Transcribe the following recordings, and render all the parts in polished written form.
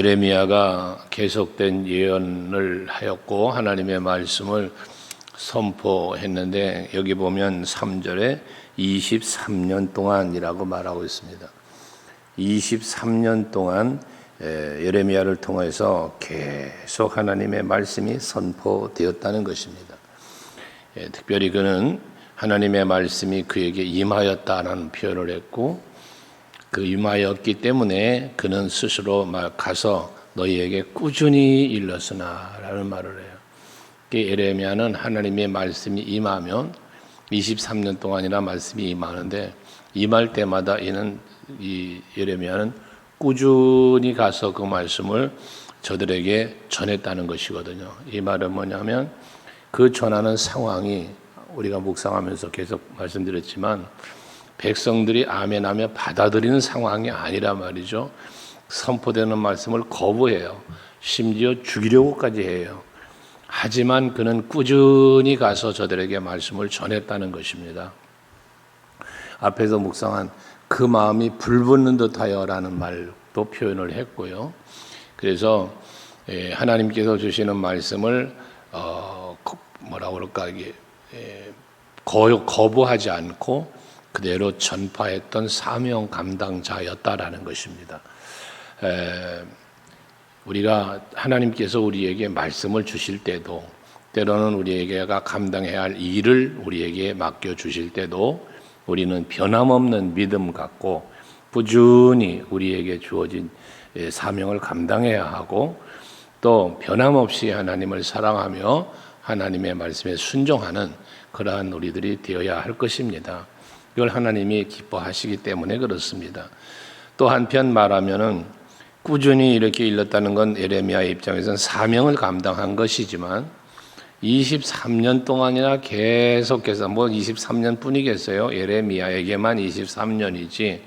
예레미야가 계속된 예언을 하였고 하나님의 말씀을 선포했는데 여기 보면 3절에 23년 동안이라고 말하고 있습니다. 23년 동안 예레미야를 통해서 계속 하나님의 말씀이 선포되었다는 것입니다. 특별히 그는 하나님의 말씀이 그에게 임하였다라는 표현을 했고 그 임하였기 때문에 그는 스스로 가서 너희에게 꾸준히 일렀으나 라는 말을 해요. 예레미야는 하나님의 말씀이 임하면 23년 동안이나 말씀이 임하는데 임할 때마다 이 예레미야는 꾸준히 가서 그 말씀을 저들에게 전했다는 것이거든요. 이 말은 뭐냐면 그 전하는 상황이 우리가 묵상하면서 계속 말씀드렸지만 백성들이 아멘하며 받아들이는 상황이 아니라 말이죠. 선포되는 말씀을 거부해요. 심지어 죽이려고까지 해요. 하지만 그는 꾸준히 가서 저들에게 말씀을 전했다는 것입니다. 앞에서 묵상한 그 마음이 불붙는 듯하여라는 말도 표현을 했고요. 그래서 하나님께서 주시는 말씀을 거부하지 않고 그대로 전파했던 사명 감당자였다라는 것입니다. 우리가 하나님께서 우리에게 말씀을 주실 때도 때로는 우리에게가 감당해야 할 일을 우리에게 맡겨 주실 때도 우리는 변함없는 믿음 갖고 꾸준히 우리에게 주어진 사명을 감당해야 하고 또 변함없이 하나님을 사랑하며 하나님의 말씀에 순종하는 그러한 우리들이 되어야 할 것입니다. 이걸 하나님이 기뻐하시기 때문에 그렇습니다. 또 한편 말하면은 꾸준히 이렇게 일렀다는 건 예레미야의 입장에서는 사명을 감당한 것이지만 23년 동안이나 계속해서 23년 뿐이겠어요. 예레미야에게만 23년이지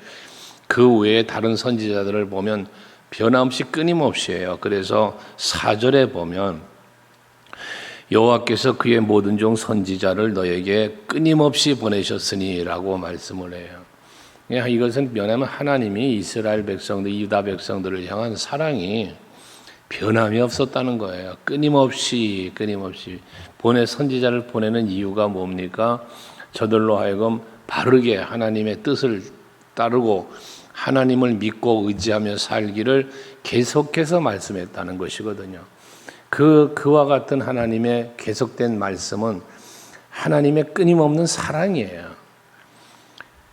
그 외에 다른 선지자들을 보면 변함없이 끊임없이 해요. 그래서 4절에 보면 여호와께서 그의 모든 종 선지자를 너에게 끊임없이 보내셨으니라고 말씀을 해요. 이것은 뭐냐면 하나님이 이스라엘 백성들, 유다 백성들을 향한 사랑이 변함이 없었다는 거예요. 끊임없이 선지자를 보내는 이유가 뭡니까? 저들로 하여금 바르게 하나님의 뜻을 따르고 하나님을 믿고 의지하며 살기를 계속해서 말씀했다는 것이거든요. 그와 같은 하나님의 계속된 말씀은 하나님의 끊임없는 사랑이에요.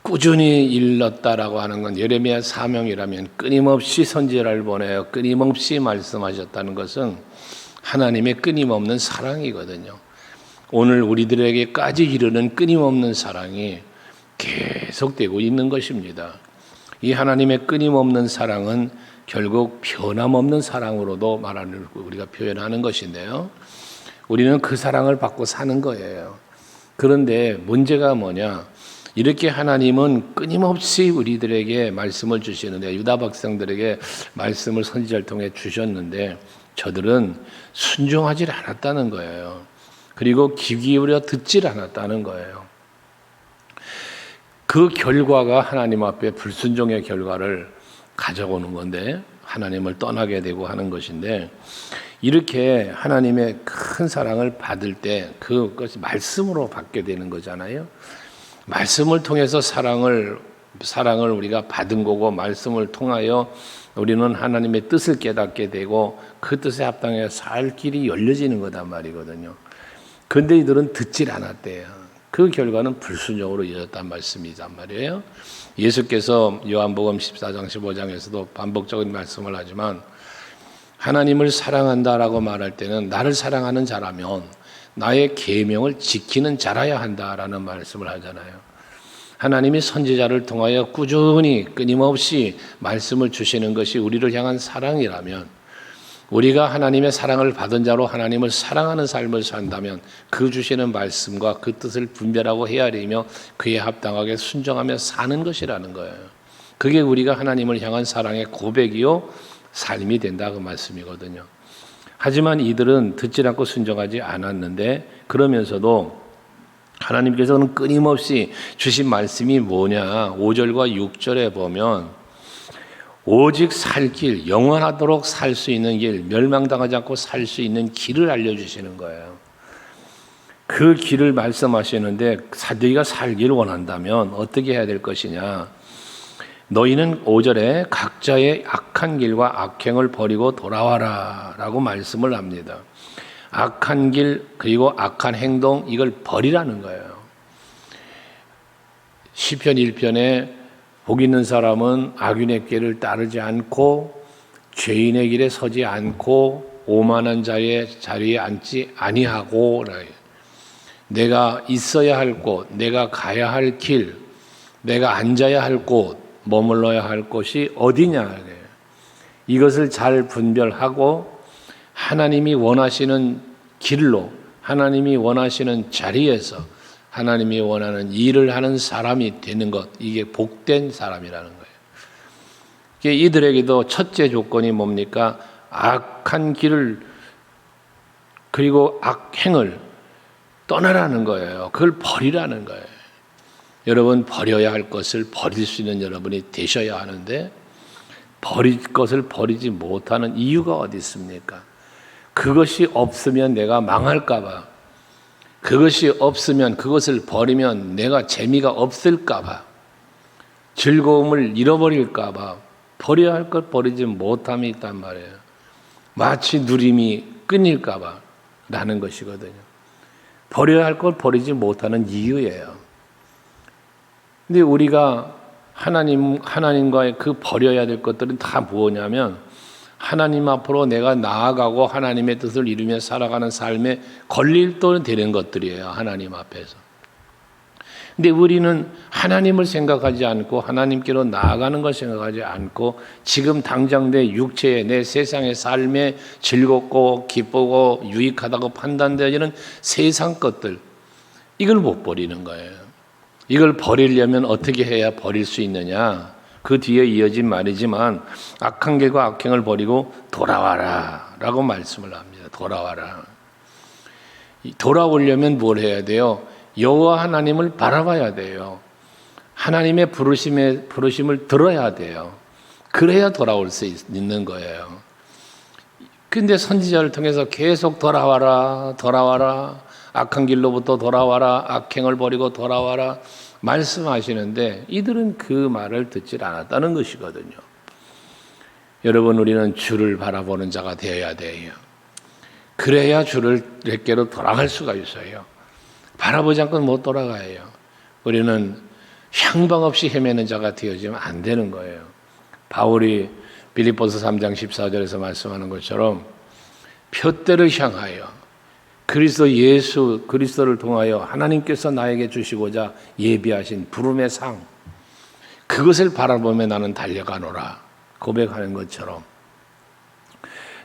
꾸준히 일렀다라고 하는 건 예레미야 사명이라면 끊임없이 선지자를 보내어 끊임없이 말씀하셨다는 것은 하나님의 끊임없는 사랑이거든요. 오늘 우리들에게까지 이르는 끊임없는 사랑이 계속되고 있는 것입니다. 이 하나님의 끊임없는 사랑은 결국 변함없는 사랑으로도 말하는 우리가 표현하는 것인데요. 우리는 그 사랑을 받고 사는 거예요. 그런데 문제가 뭐냐? 이렇게 하나님은 끊임없이 우리들에게 말씀을 주시는데 유다 백성들에게 말씀을 선지자를 통해 주셨는데 저들은 순종하지 않았다는 거예요. 그리고 귀 기울여 듣질 않았다는 거예요. 그 결과가 하나님 앞에 불순종의 결과를 가져오는 건데 하나님을 떠나게 되고 하는 것인데 이렇게 하나님의 큰 사랑을 받을 때 그것이 말씀으로 받게 되는 거잖아요. 말씀을 통해서 사랑을 우리가 받은 거고 말씀을 통하여 우리는 하나님의 뜻을 깨닫게 되고 그 뜻에 합당해 살 길이 열려지는 거단 말이거든요. 그런데 이들은 듣질 않았대요. 그 결과는 불순종으로 이어졌단 말씀이란 말이에요. 예수께서 요한복음 14장 15장에서도 반복적인 말씀을 하지만 하나님을 사랑한다라고 말할 때는 나를 사랑하는 자라면 나의 계명을 지키는 자라야 한다라는 말씀을 하잖아요. 하나님이 선지자를 통하여 꾸준히 끊임없이 말씀을 주시는 것이 우리를 향한 사랑이라면 우리가 하나님의 사랑을 받은 자로 하나님을 사랑하는 삶을 산다면 그 주시는 말씀과 그 뜻을 분별하고 헤아리며 그에 합당하게 순종하며 사는 것이라는 거예요. 그게 우리가 하나님을 향한 사랑의 고백이요 삶이 된다 그 말씀이거든요. 하지만 이들은 듣지 않고 순종하지 않았는데 그러면서도 하나님께서는 끊임없이 주신 말씀이 뭐냐 5절과 6절에 보면 오직 살 길, 영원하도록 살 수 있는 길, 멸망당하지 않고 살 수 있는 길을 알려주시는 거예요. 그 길을 말씀하시는데 너희가 살기를 원한다면 어떻게 해야 될 것이냐. 너희는 5절에 각자의 악한 길과 악행을 버리고 돌아와라 라고 말씀을 합니다. 악한 길 그리고 악한 행동 이걸 버리라는 거예요. 시편 1편에 복 있는 사람은 악인의 길을 따르지 않고 죄인의 길에 서지 않고 오만한 자리에 앉지 아니하고, 내가 있어야 할 곳, 내가 가야 할 길, 내가 앉아야 할 곳, 머물러야 할 곳이 어디냐. 이것을 잘 분별하고 하나님이 원하시는 길로, 하나님이 원하시는 자리에서 하나님이 원하는 일을 하는 사람이 되는 것, 이게 복된 사람이라는 거예요. 이들에게도 첫째 조건이 뭡니까? 악한 길을 그리고 악행을 떠나라는 거예요. 그걸 버리라는 거예요. 여러분, 버려야 할 것을 버릴 수 있는 여러분이 되셔야 하는데 버릴 것을 버리지 못하는 이유가 어디 있습니까? 그것이 없으면 내가 망할까 봐, 그것이 없으면, 그것을 버리면 내가 재미가 없을까 봐, 즐거움을 잃어버릴까 봐 버려야 할 것 버리지 못함이 있단 말이에요. 마치 누림이 끊일까 봐 라는 것이거든요. 버려야 할 것 버리지 못하는 이유예요. 근데 우리가 하나님과의 그 버려야 될 것들은 다 뭐냐면 하나님 앞으로 내가 나아가고 하나님의 뜻을 이루며 살아가는 삶에 걸릴돈 되는 것들이에요. 하나님 앞에서. 근데 우리는 하나님을 생각하지 않고 하나님께로 나아가는 걸 생각하지 않고 지금 당장 내 육체의 내 세상의 삶에 즐겁고 기쁘고 유익하다고 판단되어지는 세상 것들, 이걸 못 버리는 거예요. 이걸 버리려면 어떻게 해야 버릴 수 있느냐? 그 뒤에 이어진 말이지만 악한 길과 악행을 버리고 돌아와라 라고 말씀을 합니다. 돌아와라. 돌아오려면 뭘 해야 돼요? 여호와 하나님을 바라봐야 돼요. 하나님의 부르심을 들어야 돼요. 그래야 돌아올 수 있는 거예요. 근데 선지자를 통해서 계속 돌아와라, 돌아와라, 악한 길로부터 돌아와라, 악행을 버리고 돌아와라 말씀하시는데 이들은 그 말을 듣지 않았다는 것이거든요. 여러분, 우리는 주를 바라보는 자가 되어야 돼요. 그래야 주께로 돌아갈 수가 있어요. 바라보지 않고는 못 돌아가요. 우리는 향방 없이 헤매는 자가 되어지면 안 되는 거예요. 바울이 빌립보서 3장 14절에서 말씀하는 것처럼 표대를 향하여 그리스도를 통하여 하나님께서 나에게 주시고자 예비하신 부름의 상, 그것을 바라보며 나는 달려가노라 고백하는 것처럼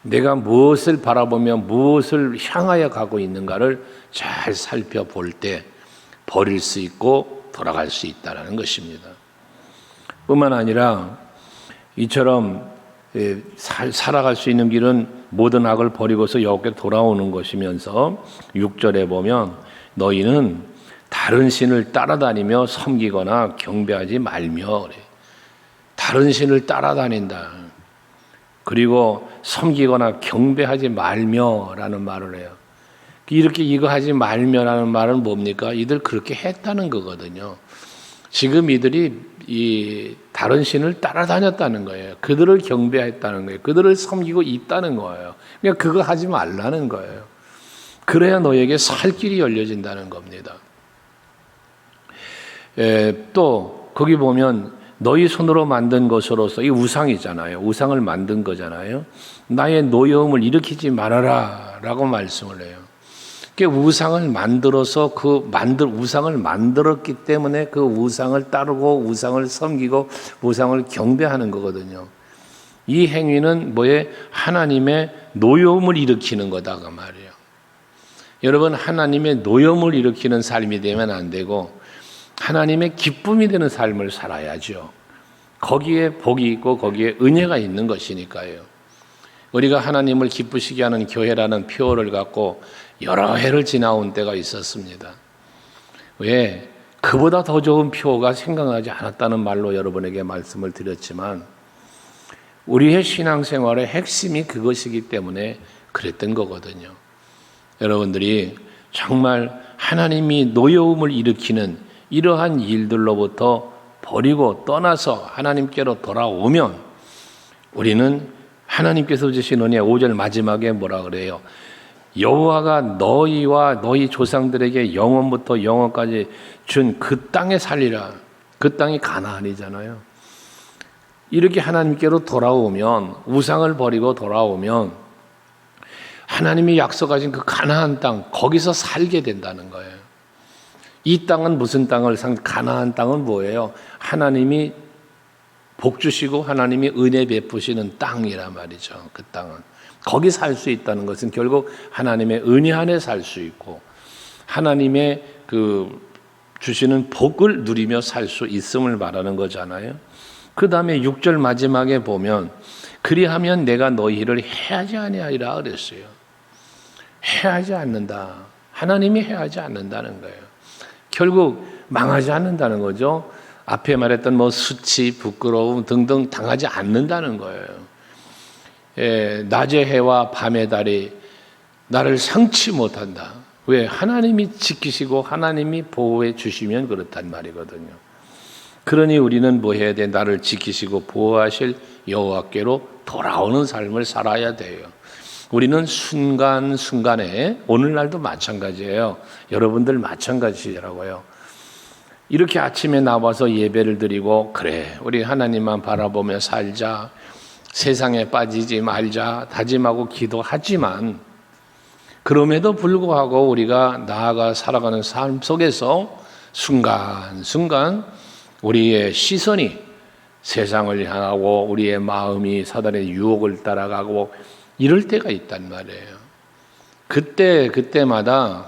내가 무엇을 바라보며 무엇을 향하여 가고 있는가를 잘 살펴볼 때 버릴 수 있고 돌아갈 수 있다는 것입니다. 뿐만 아니라 이처럼 살아갈 수 있는 길은 모든 악을 버리고서 여호와께 돌아오는 것이면서 6절에 보면 너희는 다른 신을 따라다니며 섬기거나 경배하지 말며, 그래. 다른 신을 따라다닌다. 그리고 섬기거나 경배하지 말며라는 말을 해요. 이렇게 이거 하지 말며라는 말은 뭡니까? 이들 그렇게 했다는 거거든요. 지금 이들이 이 다른 신을 따라다녔다는 거예요. 그들을 경배했다는 거예요. 그들을 섬기고 있다는 거예요. 그러니까 그거 하지 말라는 거예요. 그래야 너에게 살 길이 열려진다는 겁니다. 또 거기 보면 너희 손으로 만든 것으로서, 이 우상이잖아요. 우상을 만든 거잖아요. 나의 노여움을 일으키지 말아라 라고 말씀을 해요. 우상을 만들어서 우상을 만들었기 때문에 그 우상을 따르고 우상을 섬기고 우상을 경배하는 거거든요. 이 행위는 뭐에 하나님의 노여움을 일으키는 거다 그 말이에요. 여러분, 하나님의 노여움을 일으키는 삶이 되면 안 되고 하나님의 기쁨이 되는 삶을 살아야죠. 거기에 복이 있고 거기에 은혜가 있는 것이니까요. 우리가 하나님을 기쁘시게 하는 교회라는 표어를 갖고 여러 해를 지나온 때가 있었습니다. 왜? 그보다 더 좋은 표어가 생각나지 않았다는 말로 여러분에게 말씀을 드렸지만 우리의 신앙생활의 핵심이 그것이기 때문에 그랬던 거거든요. 여러분들이 정말 하나님이 노여움을 일으키는 이러한 일들로부터 버리고 떠나서 하나님께로 돌아오면 우리는 하나님께서 주신 은혜 5절 마지막에 뭐라 그래요? 여호와가 너희와 너희 조상들에게 영원부터 영원까지 준 그 땅에 살리라. 그 땅이 가나안이잖아요. 이렇게 하나님께로 돌아오면, 우상을 버리고 돌아오면 하나님이 약속하신 그 가나안 땅, 거기서 살게 된다는 거예요. 이 땅은 무슨 땅을 가나안 땅은 뭐예요? 하나님이 복 주시고 하나님이 은혜 베푸시는 땅이란 말이죠. 그 땅은 거기 살 수 있다는 것은 결국 하나님의 은혜 안에 살 수 있고 하나님의 그 주시는 복을 누리며 살 수 있음을 말하는 거잖아요. 그 다음에 6절 마지막에 보면 그리하면 내가 너희를 해하지 아니하리라 그랬어요. 해하지 않는다. 하나님이 해하지 않는다는 거예요. 결국 망하지 않는다는 거죠. 앞에 말했던 뭐 수치, 부끄러움 등등 당하지 않는다는 거예요. 낮의 해와 밤의 달이 나를 상치 못한다. 왜? 하나님이 지키시고 하나님이 보호해 주시면 그렇단 말이거든요. 그러니 우리는 뭐 해야 돼? 나를 지키시고 보호하실 여호와께로 돌아오는 삶을 살아야 돼요. 우리는 순간순간에 오늘날도 마찬가지예요. 여러분들 마찬가지라고요. 이렇게 아침에 나와서 예배를 드리고 그래 우리 하나님만 바라보며 살자, 세상에 빠지지 말자 다짐하고 기도하지만 그럼에도 불구하고 우리가 나아가 살아가는 삶 속에서 순간순간 우리의 시선이 세상을 향하고 우리의 마음이 사단의 유혹을 따라가고 이럴 때가 있단 말이에요. 그때마다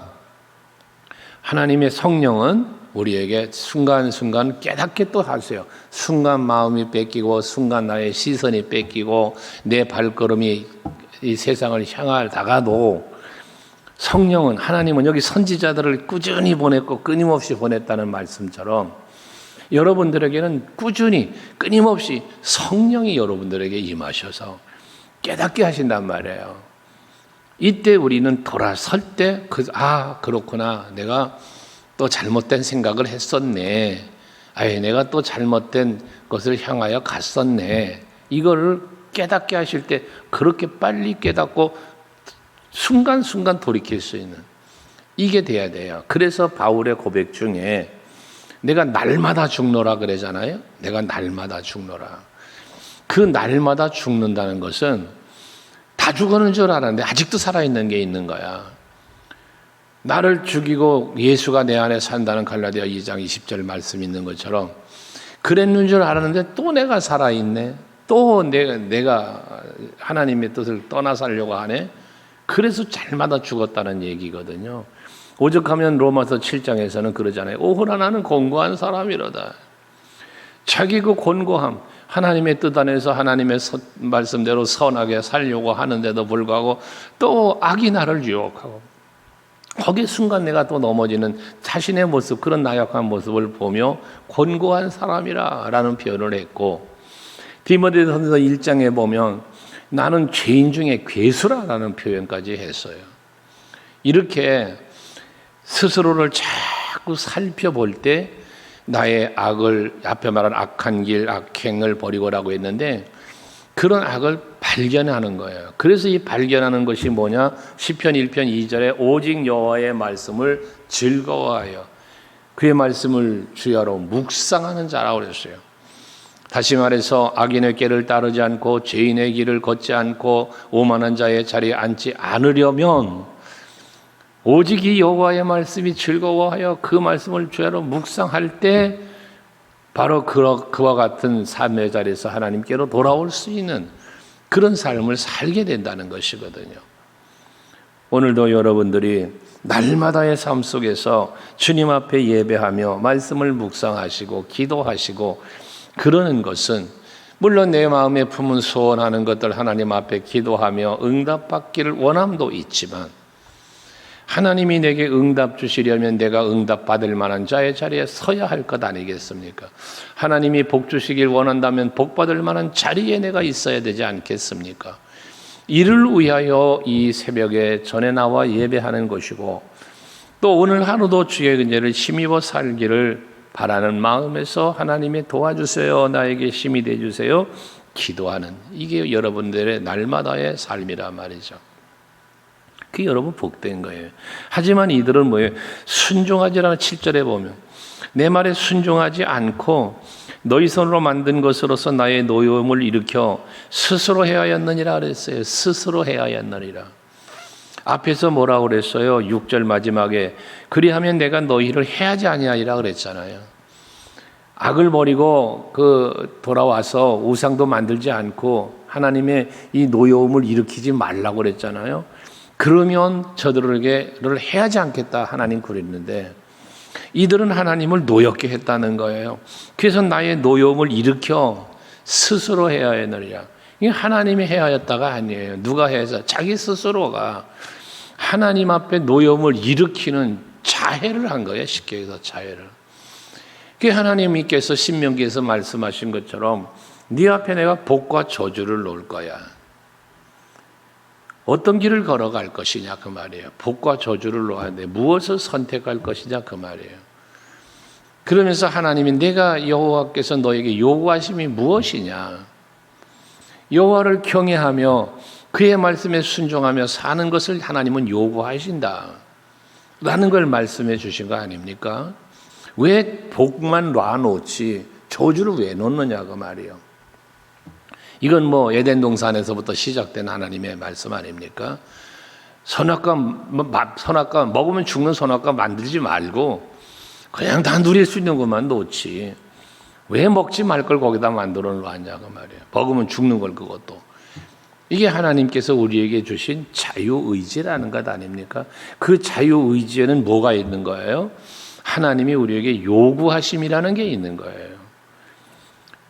하나님의 성령은 우리에게 순간순간 깨닫게 또 하세요. 순간 마음이 뺏기고 순간 나의 시선이 뺏기고 내 발걸음이 이 세상을 향하다가도 성령은 하나님은 여기 선지자들을 꾸준히 보냈고 끊임없이 보냈다는 말씀처럼 여러분들에게는 꾸준히 끊임없이 성령이 여러분들에게 임하셔서 깨닫게 하신단 말이에요. 이때 우리는 돌아설 때 그렇구나. 내가 또 잘못된 생각을 했었네. 내가 또 잘못된 것을 향하여 갔었네. 이거를 깨닫게 하실 때 그렇게 빨리 깨닫고 순간순간 돌이킬 수 있는 이게 돼야 돼요. 그래서 바울의 고백 중에 내가 날마다 죽노라 그러잖아요. 내가 날마다 죽노라. 그 날마다 죽는다는 것은 다 죽었는 줄 알았는데 아직도 살아있는 게 있는 거야. 나를 죽이고 예수가 내 안에 산다는 갈라디아 2장 20절 말씀 있는 것처럼 그랬는 줄 알았는데 또 내가 살아있네. 또 내가 하나님의 뜻을 떠나 살려고 하네. 그래서 잘마다 죽었다는 얘기거든요. 오죽하면 로마서 7장에서는 그러잖아요. 오호라 나는 곤고한 사람이로다. 자기 그 곤고함, 하나님의 뜻 안에서 하나님의 말씀대로 선하게 살려고 하는데도 불구하고 또 악이 나를 유혹하고 거기 순간 내가 또 넘어지는 자신의 모습, 그런 나약한 모습을 보며 곤고한 사람이라 라는 표현을 했고 디모데전서 1장에 보면 나는 죄인 중에 괴수라라는 표현까지 했어요. 이렇게 스스로를 자꾸 살펴볼 때 나의 악을 앞에 말한 악한 길, 악행을 버리고라고 했는데 그런 악을 발견하는 거예요. 그래서 이 발견하는 것이 뭐냐? 시편 1편 2절에 오직 여호와의 말씀을 즐거워하여 그의 말씀을 주야로 묵상하는 자라고 그랬어요. 다시 말해서 악인의 길을 따르지 않고 죄인의 길을 걷지 않고 오만한 자의 자리에 앉지 않으려면 오직 이 여호와의 말씀이 즐거워하여 그 말씀을 주야로 묵상할 때 바로 그와 같은 삶의 자리에서 하나님께로 돌아올 수 있는 그런 삶을 살게 된다는 것이거든요. 오늘도 여러분들이 날마다의 삶 속에서 주님 앞에 예배하며 말씀을 묵상하시고 기도하시고 그러는 것은 물론 내 마음에 품은 소원하는 것들 하나님 앞에 기도하며 응답받기를 원함도 있지만 하나님이 내게 응답 주시려면 내가 응답 받을 만한 자의 자리에 서야 할 것 아니겠습니까? 하나님이 복 주시길 원한다면 복 받을 만한 자리에 내가 있어야 되지 않겠습니까? 이를 위하여 이 새벽에 전에 나와 예배하는 것이고, 또 오늘 하루도 주의 은혜를 힘입어 살기를 바라는 마음에서 하나님이 도와주세요, 나에게 힘이 되어주세요 기도하는, 이게 여러분들의 날마다의 삶이란 말이죠. 그게 여러분 복된 거예요. 하지만 이들은 뭐예요? 순종하지 않아. 7절에 보면 내 말에 순종하지 않고 너희 손으로 만든 것으로서 나의 노여움을 일으켜 스스로 해하였느니라 그랬어요. 스스로 해하였느니라. 앞에서 뭐라고 그랬어요? 6절 마지막에 그리하면 내가 너희를 해하지 아니하리라 그랬잖아요. 악을 버리고 돌아와서 우상도 만들지 않고 하나님의 이 노여움을 일으키지 말라고 그랬잖아요. 그러면 저들에게를 해하지 않겠다 하나님 그랬는데, 이들은 하나님을 노엽게 했다는 거예요. 그래서 나의 노여움을 일으켜 스스로 해하였느니라. 이게 하나님이 해하였다가 아니에요. 누가 해서? 자기 스스로가 하나님 앞에 노여움을 일으키는 자해를 한 거예요. 쉽게 해서 자해를. 그 하나님께서 신명기에서 말씀하신 것처럼 네 앞에 내가 복과 저주를 놓을 거야. 어떤 길을 걸어갈 것이냐 그 말이에요. 복과 저주를 놓았는데 무엇을 선택할 것이냐 그 말이에요. 그러면서 하나님이 내가 여호와께서 너에게 요구하심이 무엇이냐, 여호와를 경외하며 그의 말씀에 순종하며 사는 것을 하나님은 요구하신다 라는 걸 말씀해 주신 거 아닙니까? 왜 복만 놔놓지 저주를 왜 놓느냐 그 말이에요. 이건 뭐 에덴 동산에서부터 시작된 하나님의 말씀 아닙니까? 선악과 먹으면 죽는 선악과 만들지 말고 그냥 다 누릴 수 있는 것만 놓지 왜 먹지 말 걸 거기다 만들어 놓았냐고 말이에요. 먹으면 죽는 걸 그것도. 이게 하나님께서 우리에게 주신 자유의지라는 것 아닙니까? 그 자유의지에는 뭐가 있는 거예요? 하나님이 우리에게 요구하심이라는 게 있는 거예요.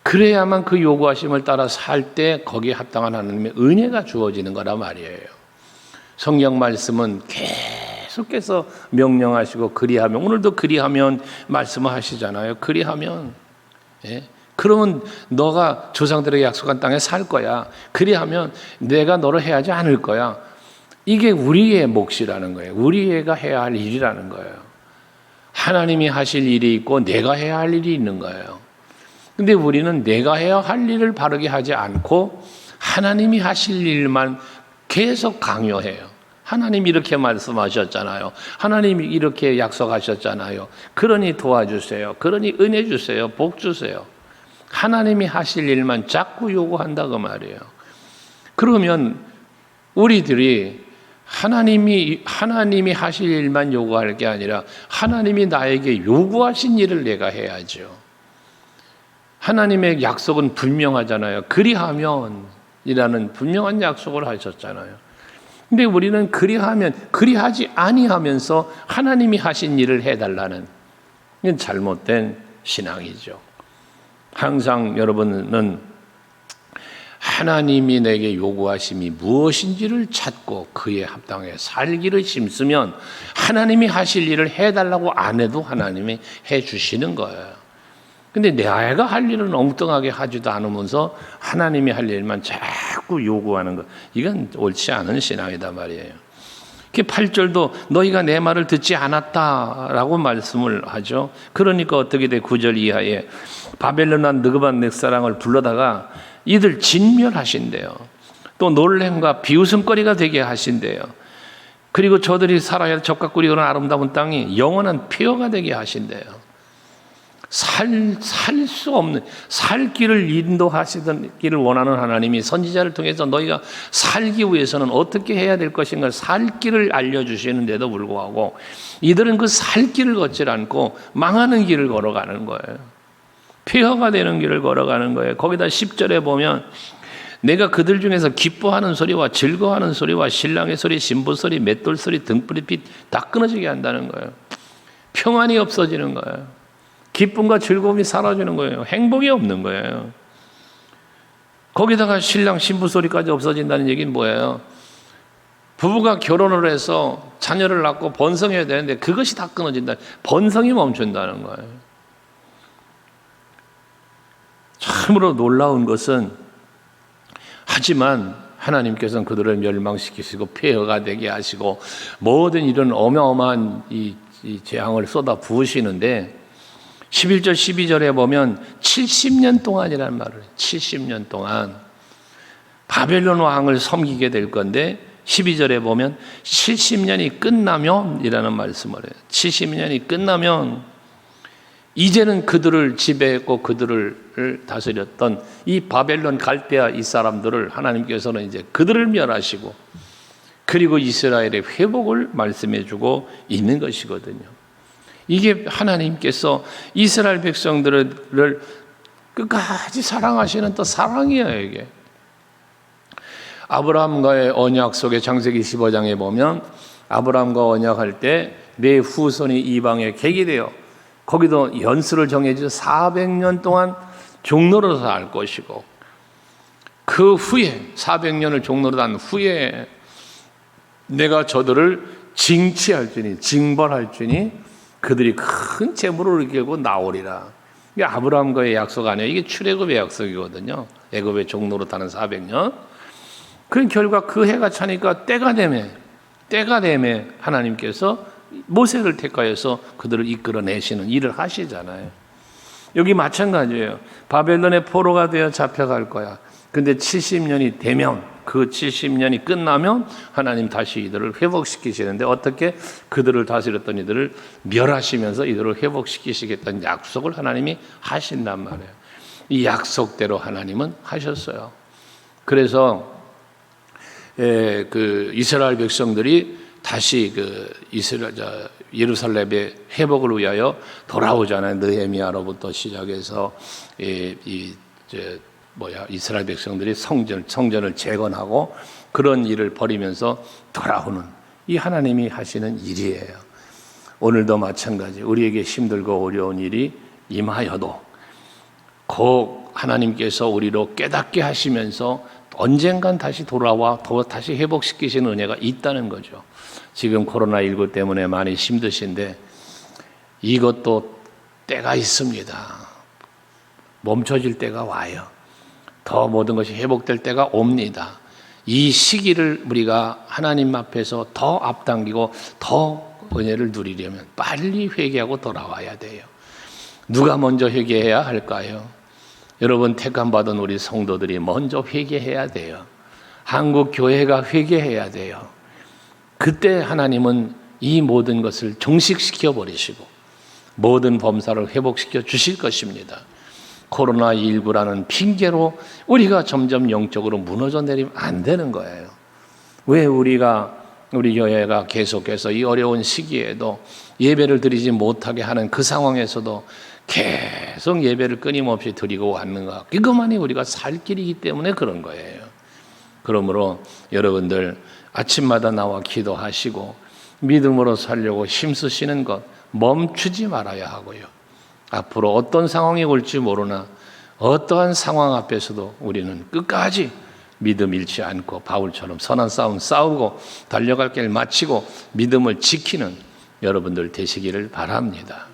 그래야만 그 요구하심을 따라 살 때 거기에 합당한 하나님의 은혜가 주어지는 거란 말이에요. 성경 말씀은 계속해서 명령하시고 그리하면, 오늘도 그리하면 말씀을 하시잖아요. 그리하면, 예? 그러면 너가 조상들에게 약속한 땅에 살 거야. 그리하면 내가 너를 해하지 않을 거야. 이게 우리의 몫이라는 거예요. 우리가 해야 할 일이라는 거예요. 하나님이 하실 일이 있고 내가 해야 할 일이 있는 거예요. 근데 우리는 내가 해야 할 일을 바르게 하지 않고 하나님이 하실 일만 계속 강요해요. 하나님이 이렇게 말씀하셨잖아요. 하나님이 이렇게 약속하셨잖아요. 그러니 도와주세요. 그러니 은혜 주세요. 복 주세요. 하나님이 하실 일만 자꾸 요구한다 그 말이에요. 그러면 우리들이 하나님이 하실 일만 요구할 게 아니라 하나님이 나에게 요구하신 일을 내가 해야죠. 하나님의 약속은 분명하잖아요. 그리하면이라는 분명한 약속을 하셨잖아요. 근데 우리는 그리하지 아니하면서 하나님이 하신 일을 해달라는, 이건 잘못된 신앙이죠. 항상 여러분은 하나님이 내게 요구하심이 무엇인지를 찾고 그에 합당해 살기를 힘쓰면 하나님이 하실 일을 해달라고 안 해도 하나님이 해주시는 거예요. 근데 내가 할 일은 엉뚱하게 하지도 않으면서 하나님이 할 일만 자꾸 요구하는 것, 이건 옳지 않은 신앙이다 말이에요. 8절도 너희가 내 말을 듣지 않았다라고 말씀을 하죠. 그러니까 어떻게 돼? 9절 이하에 바벨론 왕 느부갓네살을 불러다가 이들 진멸하신대요. 또 놀램과 비웃음거리가 되게 하신대요. 그리고 저들이 살아야 할 적각구리 그런 아름다운 땅이 영원한 폐허가 되게 하신대요. 살 수 없는, 살 길을 인도하시기를 원하는 하나님이 선지자를 통해서 너희가 살기 위해서는 어떻게 해야 될 것인가 살 길을 알려주시는데도 불구하고 이들은 그 살 길을 걷지 않고 망하는 길을 걸어가는 거예요. 폐허가 되는 길을 걸어가는 거예요. 거기다 10절에 보면 내가 그들 중에서 기뻐하는 소리와 즐거워하는 소리와 신랑의 소리, 신부 소리, 맷돌 소리, 등불의 빛 다 끊어지게 한다는 거예요. 평안이 없어지는 거예요. 기쁨과 즐거움이 사라지는 거예요. 행복이 없는 거예요. 거기다가 신랑 신부 소리까지 없어진다는 얘기는 뭐예요? 부부가 결혼을 해서 자녀를 낳고 번성해야 되는데 그것이 다 끊어진다. 번성이 멈춘다는 거예요. 참으로 놀라운 것은, 하지만 하나님께서는 그들을 멸망시키시고 폐허가 되게 하시고 모든 이런 어마어마한 이 재앙을 쏟아 부으시는데, 11절 12절에 보면 70년 동안이라는 말을 해요. 70년 동안 바벨론 왕을 섬기게 될 건데, 12절에 보면 70년이 끝나면 이라는 말씀을 해요. 70년이 끝나면 이제는 그들을 지배했고 그들을 다스렸던 이 바벨론 갈대아 이 사람들을 하나님께서는 이제 그들을 멸하시고, 그리고 이스라엘의 회복을 말씀해 주고 있는 것이거든요. 이게 하나님께서 이스라엘 백성들을 끝까지 사랑하시는 또 사랑이에요. 이게 아브라함과의 언약 속에 창세기 15장에 보면 아브라함과 언약할 때 내 후손이 이방에 객이 되어, 거기도 연수를 정해져 400년 동안 종로로 살 것이고, 그 후에 400년을 종로로 한 후에 내가 저들을 징치할지니, 징벌할지니 그들이 큰 재물을 이끌고 나오리라. 이게 아브라함과의 약속 아니에요. 이게 출애굽의 약속이거든요. 애굽의 종로로 타는 400년. 그 결과 그 해가 차니까 때가 되매 하나님께서 모세를 택하여서 그들을 이끌어내시는 일을 하시잖아요. 여기 마찬가지예요. 바벨론의 포로가 되어 잡혀갈 거야. 근데 70년이 되면, 그 70년이 끝나면 하나님 다시 이들을 회복시키시는데, 어떻게? 그들을 다스렸던 이들을 멸하시면서 이들을 회복시키시겠다는 약속을 하나님이 하신단 말이에요. 이 약속대로 하나님은 하셨어요. 그래서 그 이스라엘 백성들이 다시 그 예루살렘의 회복을 위하여 돌아오잖아요. 느헤미야로부터 시작해서 이스라엘 백성들이 성전을 재건하고 그런 일을 벌이면서 돌아오는, 이 하나님이 하시는 일이에요. 오늘도 마찬가지, 우리에게 힘들고 어려운 일이 임하여도 곧 하나님께서 우리로 깨닫게 하시면서 언젠간 다시 돌아와 다시 회복시키시는 은혜가 있다는 거죠. 지금 코로나19 때문에 많이 힘드신데 이것도 때가 있습니다. 멈춰질 때가 와요. 더 모든 것이 회복될 때가 옵니다. 이 시기를 우리가 하나님 앞에서 더 앞당기고 더 은혜를 누리려면 빨리 회개하고 돌아와야 돼요. 누가 먼저 회개해야 할까요? 여러분, 택함받은 우리 성도들이 먼저 회개해야 돼요. 한국 교회가 회개해야 돼요. 그때 하나님은 이 모든 것을 종식시켜 버리시고 모든 범사를 회복시켜 주실 것입니다. 코로나19라는 핑계로 우리가 점점 영적으로 무너져 내리면 안 되는 거예요. 왜 우리 교회가 계속해서 이 어려운 시기에도 예배를 드리지 못하게 하는 그 상황에서도 계속 예배를 끊임없이 드리고 왔는가? 그것만이 우리가 살 길이기 때문에 그런 거예요. 그러므로 여러분들 아침마다 나와 기도하시고 믿음으로 살려고 힘쓰시는 것 멈추지 말아야 하고요. 앞으로 어떤 상황이 올지 모르나 어떠한 상황 앞에서도 우리는 끝까지 믿음 잃지 않고 바울처럼 선한 싸움 싸우고 달려갈 길 마치고 믿음을 지키는 여러분들 되시기를 바랍니다.